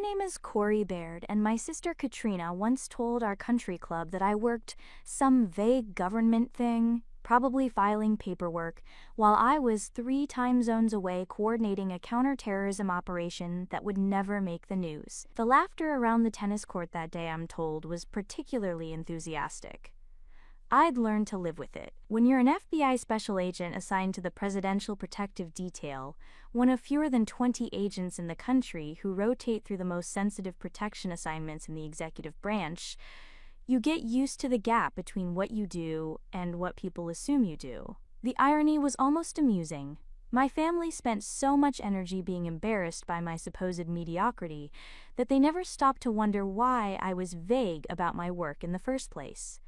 name is Corey Baird, and my sister Katrina once told our country club that I worked some vague government thing, probably filing paperwork, while I was 3 time zones away coordinating a counterterrorism operation that would never make the news. The laughter around the tennis court that day, I'm told, was particularly enthusiastic. I'd learned to live with it. When you're an FBI special agent assigned to the Presidential Protective Detail, one of fewer than 20 agents in the country who rotate through the most sensitive protection assignments in the executive branch, you get used to the gap between what you do and what people assume you do. The irony was almost amusing. My family spent so much energy being embarrassed by my supposed mediocrity that they never stopped to wonder why I was vague about my work in the first place.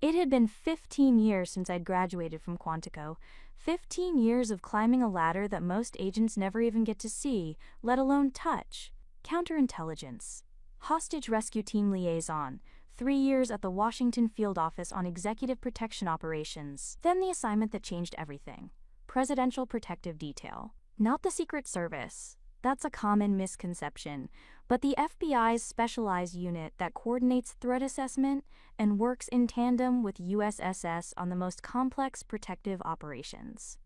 It had been 15 years since I'd graduated from Quantico, 15 years of climbing a ladder that most agents never even get to see, let alone touch. Counterintelligence, hostage rescue team liaison, 3 years at the Washington field office on executive protection operations. Then the assignment that changed everything, Presidential Protective Detail. Not the Secret Service. That's a common misconception, but the FBI's specialized unit that coordinates threat assessment and works in tandem with USSS on the most complex protective operations.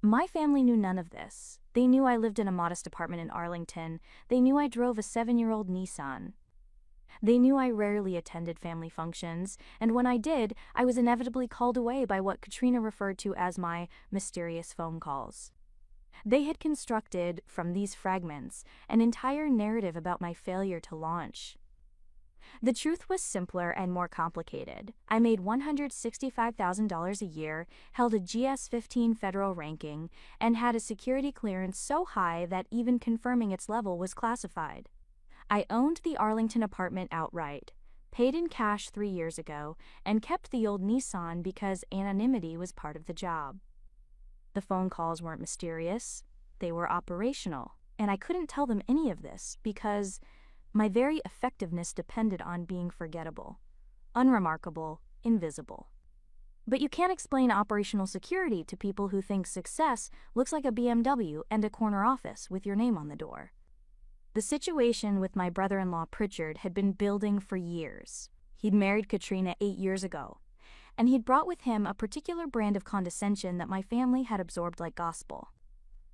My family knew none of this. They knew I lived in a modest apartment in Arlington. They knew I drove a 7-year-old Nissan. They knew I rarely attended family functions, and when I did, I was inevitably called away by what Katrina referred to as my mysterious phone calls. They had constructed, from these fragments, an entire narrative about my failure to launch. The truth was simpler and more complicated. I made $165,000 a year, held a GS-15 federal ranking, and had a security clearance so high that even confirming its level was classified. I owned the Arlington apartment outright, paid in cash 3 years ago, and kept the old Nissan because anonymity was part of the job. The phone calls weren't mysterious, they were operational, and I couldn't tell them any of this because my very effectiveness depended on being forgettable, unremarkable, invisible. But you can't explain operational security to people who think success looks like a BMW and a corner office with your name on the door. The situation with my brother-in-law Pritchard had been building for years. He'd married Katrina 8 years ago, and he'd brought with him a particular brand of condescension that my family had absorbed like gospel.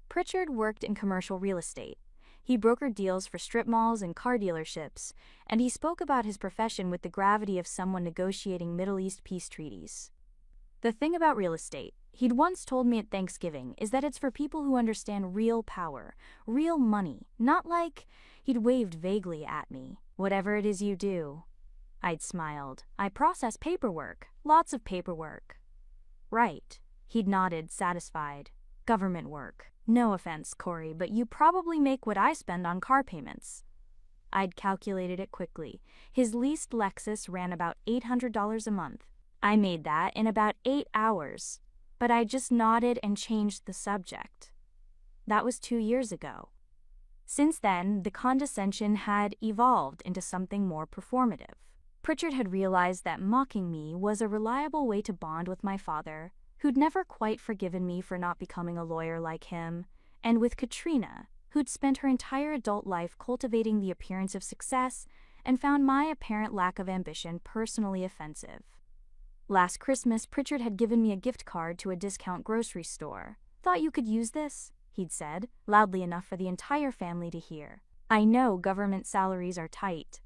Pritchard worked in commercial real estate. He brokered deals for strip malls and car dealerships, and he spoke about his profession with the gravity of someone negotiating Middle East peace treaties. The thing about real estate, he'd once told me at Thanksgiving, is that it's for people who understand real power, real money, not like, he'd waved vaguely at me, whatever it is you do. I'd smiled. I process paperwork. Lots of paperwork. Right. He'd nodded, satisfied. Government work. No offense, Corey, but you probably make what I spend on car payments. I'd calculated it quickly. His leased Lexus ran about $800 a month. I made that in about 8 hours. But I just nodded and changed the subject. That was 2 years ago. Since then, the condescension had evolved into something more performative. Pritchard had realized that mocking me was a reliable way to bond with my father, who'd never quite forgiven me for not becoming a lawyer like him, and with Katrina, who'd spent her entire adult life cultivating the appearance of success and found my apparent lack of ambition personally offensive. Last Christmas, Pritchard had given me a gift card to a discount grocery store. "Thought you could use this?" he'd said, loudly enough for the entire family to hear. "I know government salaries are tight."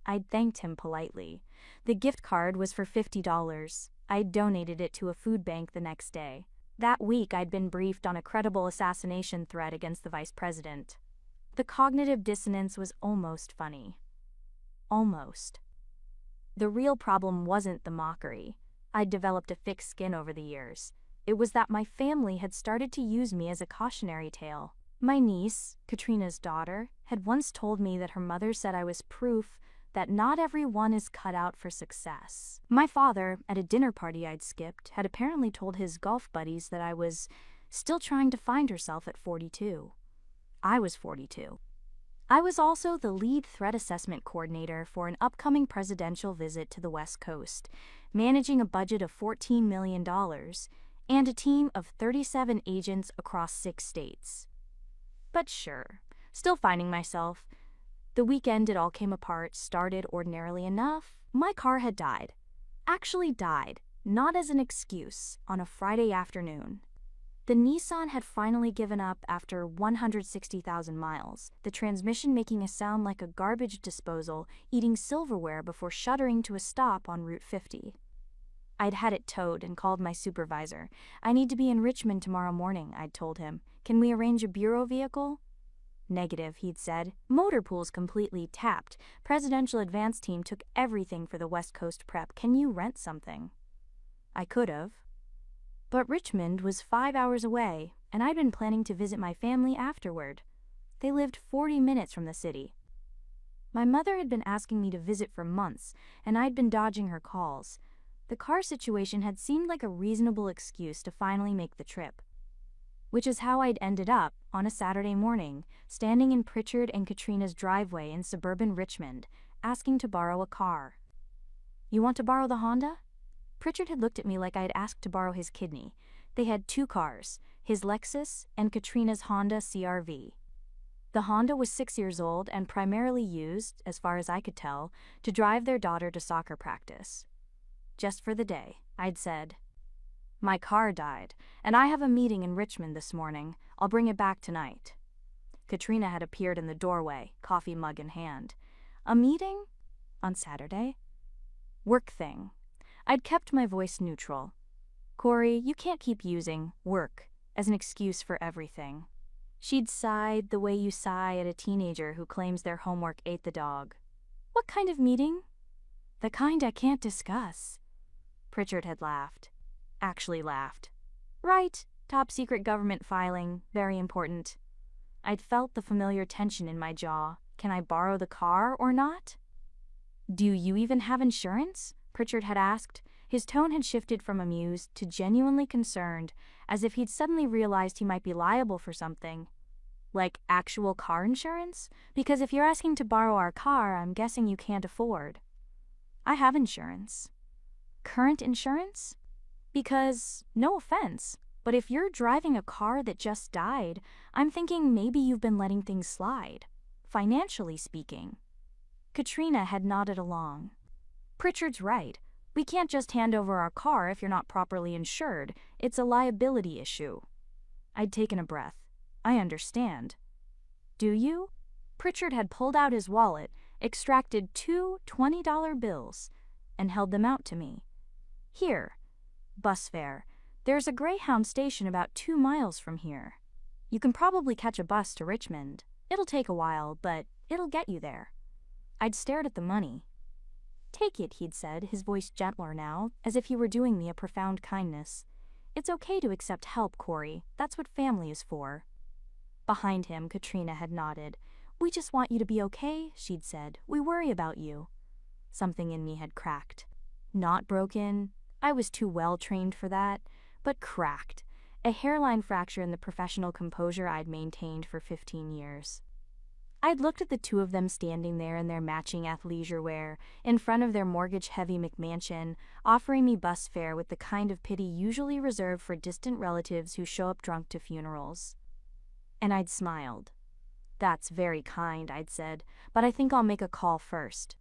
I'd thanked him politely. The gift card was for $50. I'd donated it to a food bank the next day. That week I'd been briefed on a credible assassination threat against the vice president. The cognitive dissonance was almost funny. Almost. The real problem wasn't the mockery. I'd developed a thick skin over the years. It was that my family had started to use me as a cautionary tale. My niece, Katrina's daughter, had once told me that her mother said I was proof that not everyone is cut out for success. My father, at a dinner party I'd skipped, had apparently told his golf buddies that I was still trying to find herself at 42. I was 42. I was also the lead threat assessment coordinator for an upcoming presidential visit to the West Coast, managing a budget of $14 million and a team of 37 agents across 6 states. But sure, still finding myself. The weekend it all came apart started ordinarily enough. My car had died. Actually died, not as an excuse, on a Friday afternoon. The Nissan had finally given up after 160,000 miles, the transmission making a sound like a garbage disposal eating silverware before shuddering to a stop on Route 50. I'd had it towed and called my supervisor. "I need to be in Richmond tomorrow morning," I'd told him. "Can we arrange a bureau vehicle?" "Negative," he'd said. "Motor pool's completely tapped. Presidential advance team took everything for the West Coast prep. Can you rent something?" I could have. But Richmond was 5 hours away, and I'd been planning to visit my family afterward. They lived 40 minutes from the city. My mother had been asking me to visit for months, and I'd been dodging her calls. The car situation had seemed like a reasonable excuse to finally make the trip. Which is how I'd ended up, on a Saturday morning, standing in Pritchard and Katrina's driveway in suburban Richmond, asking to borrow a car. "You want to borrow the Honda?" Pritchard had looked at me like I'd asked to borrow his kidney. They had two cars, his Lexus and Katrina's Honda CR-V. The Honda was 6 years old and primarily used, as far as I could tell, to drive their daughter to soccer practice. "Just for the day," I'd said. "My car died, and I have a meeting in Richmond this morning. I'll bring it back tonight." Katrina had appeared in the doorway, coffee mug in hand. "A meeting? On Saturday?" "Work thing." I'd kept my voice neutral. "Corey, you can't keep using work as an excuse for everything." She'd sighed the way you sigh at a teenager who claims their homework ate the dog. "What kind of meeting?" "The kind I can't discuss." Pritchard had laughed. Actually laughed. "Right, top secret government filing, very important." I'd felt the familiar tension in my jaw. Can I borrow the car or not? "Do you even have insurance?" Pritchard had asked. His tone had shifted from amused to genuinely concerned, as if he'd suddenly realized he might be liable for something. "Like actual car insurance? Because if you're asking to borrow our car, I'm guessing you can't afford." "I have insurance." "Current insurance?" "Because, no offense, but if you're driving a car that just died, I'm thinking maybe you've been letting things slide, financially speaking." Katrina had nodded along. "Pritchard's right. We can't just hand over our car if you're not properly insured. It's a liability issue." I'd taken a breath. "I understand." "Do you?" Pritchard had pulled out his wallet, extracted two $20 bills, and held them out to me. "Here. Bus fare. There's a Greyhound station about 2 miles from here. You can probably catch a bus to Richmond. It'll take a while, but it'll get you there." I'd stared at the money. "Take it," he'd said, his voice gentler now, as if he were doing me a profound kindness. "It's okay to accept help, Corey. That's what family is for." Behind him, Katrina had nodded. "We just want you to be okay," she'd said. "We worry about you." Something in me had cracked. Not broken. I was too well trained for that. But cracked. A hairline fracture in the professional composure I'd maintained for 15 years. I'd looked at the two of them standing there in their matching athleisure wear, in front of their mortgage-heavy McMansion, offering me bus fare with the kind of pity usually reserved for distant relatives who show up drunk to funerals. And I'd smiled. "That's very kind," I'd said, "but I think I'll make a call first."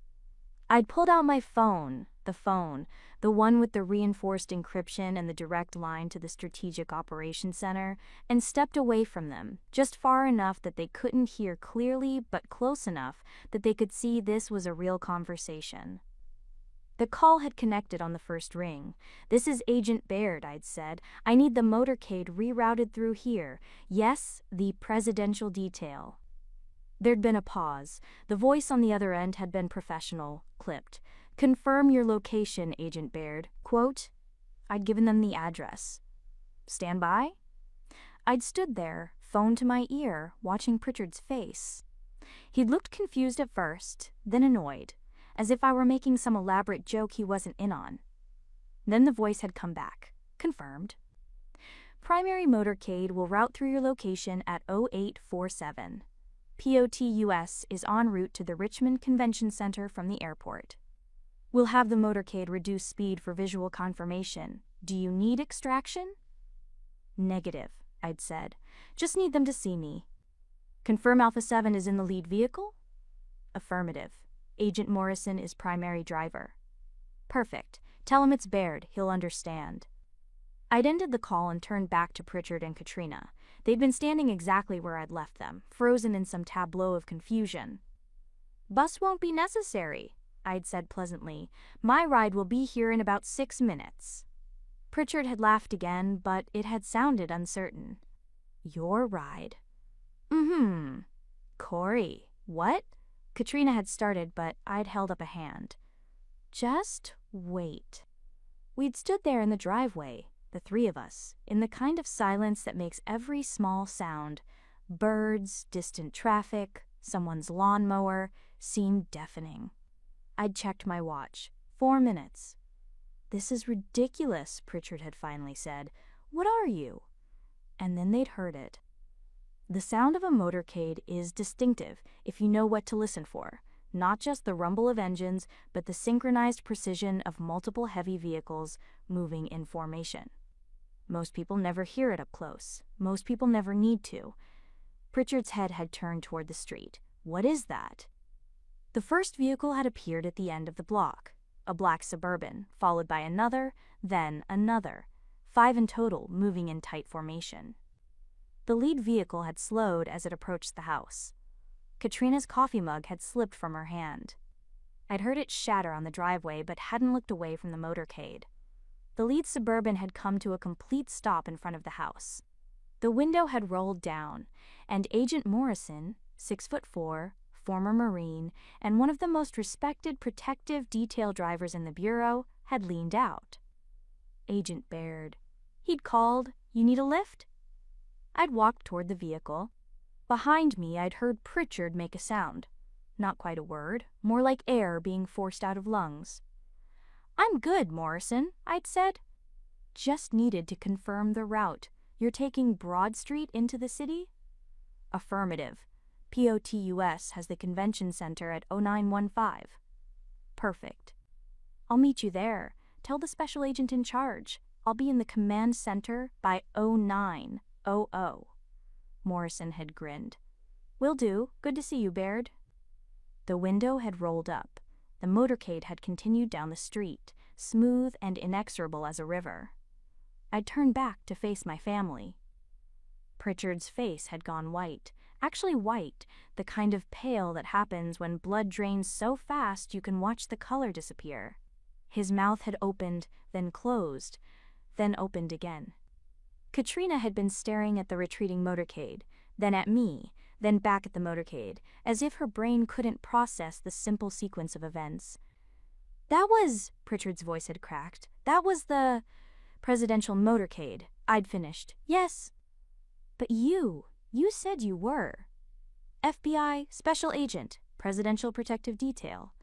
I'd pulled out my phone, the one with the reinforced encryption and the direct line to the Strategic Operations Center, and stepped away from them, just far enough that they couldn't hear clearly, but close enough that they could see this was a real conversation. The call had connected on the first ring. "This is Agent Baird," I'd said. "I need the motorcade rerouted through here. Yes, the presidential detail." There'd been a pause. The voice on the other end had been professional, clipped. "Confirm your location, Agent Baird." Quote. I'd given them the address. "Stand by?" I'd stood there, phone to my ear, watching Pritchard's face. He'd looked confused at first, then annoyed, as if I were making some elaborate joke he wasn't in on. Then the voice had come back. Confirmed. "Primary motorcade will route through your location at 0847. POTUS is en route to the Richmond Convention Center from the airport. We'll have the motorcade reduce speed for visual confirmation. Do you need extraction?" "Negative," I'd said. "Just need them to see me." "Confirm Alpha 7 is in the lead vehicle?" Affirmative. Agent Morrison is primary driver. Perfect. Tell him it's Baird, he'll understand. I'd ended the call and turned back to Pritchard and Katrina. They'd been standing exactly where I'd left them, frozen in some tableau of confusion. Bus won't be necessary, I'd said pleasantly. My ride will be here in about 6 minutes. Pritchard had laughed again, but it had sounded uncertain. Your ride? Corey, what? Katrina had started, but I'd held up a hand. Just wait. We'd stood there in the driveway, the three of us, in the kind of silence that makes every small sound, birds, distant traffic, someone's lawnmower, seem deafening. I'd checked my watch. 4 minutes. This is ridiculous, Pritchard had finally said. What are you? And then they'd heard it. The sound of a motorcade is distinctive if you know what to listen for. Not just the rumble of engines, but the synchronized precision of multiple heavy vehicles moving in formation. Most people never hear it up close. Most people never need to. Pritchard's head had turned toward the street. What is that? The first vehicle had appeared at the end of the block. A black Suburban, followed by another, then another. 5 in total, moving in tight formation. The lead vehicle had slowed as it approached the house. Katrina's coffee mug had slipped from her hand. I'd heard it shatter on the driveway, but hadn't looked away from the motorcade. The lead Suburban had come to a complete stop in front of the house. The window had rolled down, and Agent Morrison, 6'4", former Marine, and one of the most respected protective detail drivers in the Bureau, had leaned out. Agent Baird. He'd called, "You need a lift?" I'd walked toward the vehicle. Behind me, I'd heard Pritchard make a sound. Not quite a word, more like air being forced out of lungs. "I'm good, Morrison," I'd said. "Just needed to confirm the route. You're taking Broad Street into the city?" Affirmative. POTUS has the convention center at 0915. Perfect. I'll meet you there. Tell the special agent in charge. I'll be in the command center by 0900. Morrison had grinned. "Will do. Good to see you, Baird." The window had rolled up. The motorcade had continued down the street, smooth and inexorable as a river. I'd turned back to face my family. Pritchard's face had gone white. Actually white, the kind of pale that happens when blood drains so fast you can watch the color disappear. His mouth had opened, then closed, then opened again. Katrina had been staring at the retreating motorcade, then at me, then back at the motorcade, as if her brain couldn't process the simple sequence of events. "That was," Pritchard's voice had cracked, "that was the presidential motorcade," I'd finished. "Yes." "But you said you were." "FBI, special agent, presidential protective detail."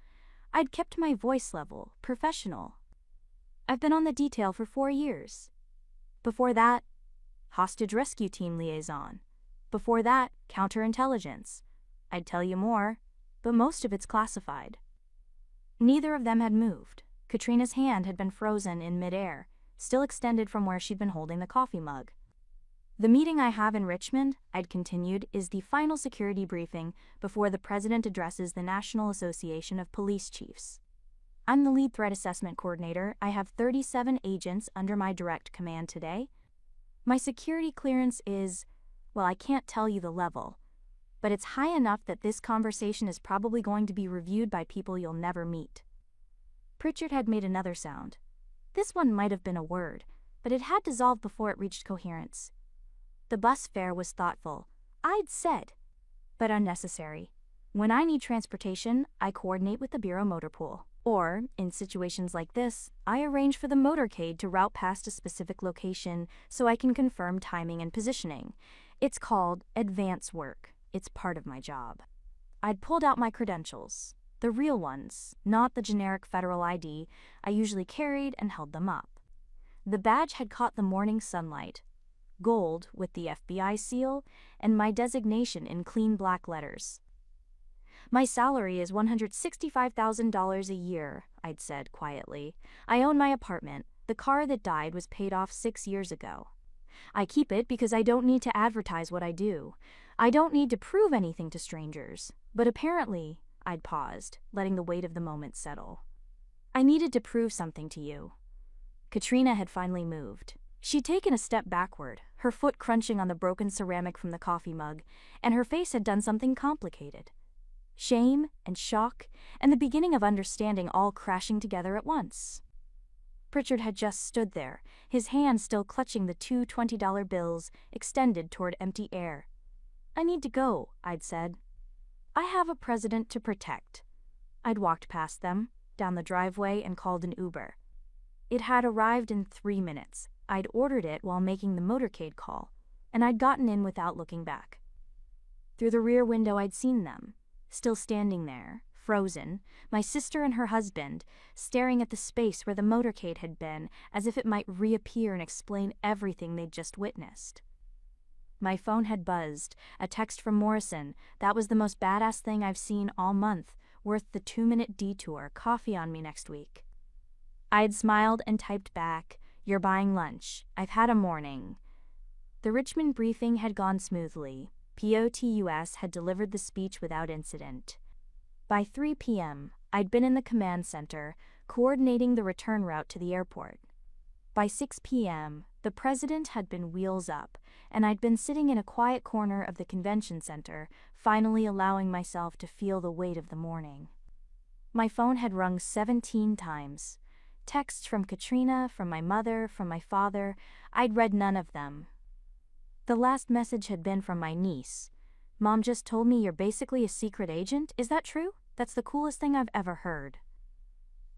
I'd kept my voice level, professional. "I've been on the detail for 4 years. Before that, hostage rescue team liaison. Before that, counterintelligence. I'd tell you more, but most of it's classified." Neither of them had moved. Katrina's hand had been frozen in midair, still extended from where she'd been holding the coffee mug. "The meeting I have in Richmond," I'd continued, "is the final security briefing before the President addresses the National Association of Police Chiefs. I'm the lead threat assessment coordinator. I have 37 agents under my direct command today. My security clearance is, well, I can't tell you the level, but it's high enough that this conversation is probably going to be reviewed by people you'll never meet." Pritchard had made another sound. This one might have been a word, but it had dissolved before it reached coherence. The bus fare was thoughtful, I'd said, but unnecessary. When I need transportation, I coordinate with the Bureau motor pool. Or, in situations like this, I arrange for the motorcade to route past a specific location so I can confirm timing and positioning. It's called advance work. It's part of my job. I'd pulled out my credentials, the real ones, not the generic federal ID I usually carried, and held them up. The badge had caught the morning sunlight, gold with the FBI seal, and my designation in clean black letters. "My salary is $165,000 a year," I'd said quietly. "I own my apartment. The car that died was paid off 6 years ago. I keep it because I don't need to advertise what I do. I don't need to prove anything to strangers. But apparently, I'd paused, letting the weight of the moment settle. I needed to prove something to you. Katrina had finally moved. She'd taken a step backward, her foot crunching on the broken ceramic from the coffee mug, and her face had done something complicated. Shame and shock and the beginning of understanding all crashing together at once. Pritchard had just stood there, his hand still clutching the two $20 bills extended toward empty air. I need to go, I'd said. I have a president to protect. I'd walked past them, down the driveway, and called an Uber. It had arrived in 3 minutes. I'd ordered it while making the motorcade call, and I'd gotten in without looking back. Through the rear window I'd seen them, still standing there, frozen, my sister and her husband, staring at the space where the motorcade had been, as if it might reappear and explain everything they'd just witnessed. My phone had buzzed, a text from Morrison. That was the most badass thing I've seen all month, worth the 2-minute detour, coffee on me next week. I'd smiled and typed back, "You're buying lunch. I've had a morning." The Richmond briefing had gone smoothly. POTUS had delivered the speech without incident. By 3 p.m., I'd been in the command center, coordinating the return route to the airport. By 6 p.m., the president had been wheels up, and I'd been sitting in a quiet corner of the convention center, finally allowing myself to feel the weight of the morning. My phone had rung 17 times. Texts from Katrina, from my mother, from my father. I'd read none of them. The last message had been from my niece. "Mom just told me you're basically a secret agent. Is that true? That's the coolest thing I've ever heard."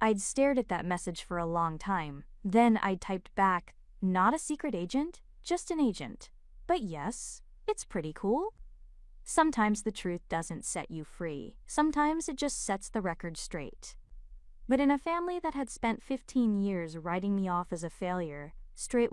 I'd stared at that message for a long time. Then I'd typed back, "Not a secret agent, just an agent. But yes, it's pretty cool." Sometimes the truth doesn't set you free. Sometimes it just sets the record straight. But in a family that had spent 15 years writing me off as a failure, straight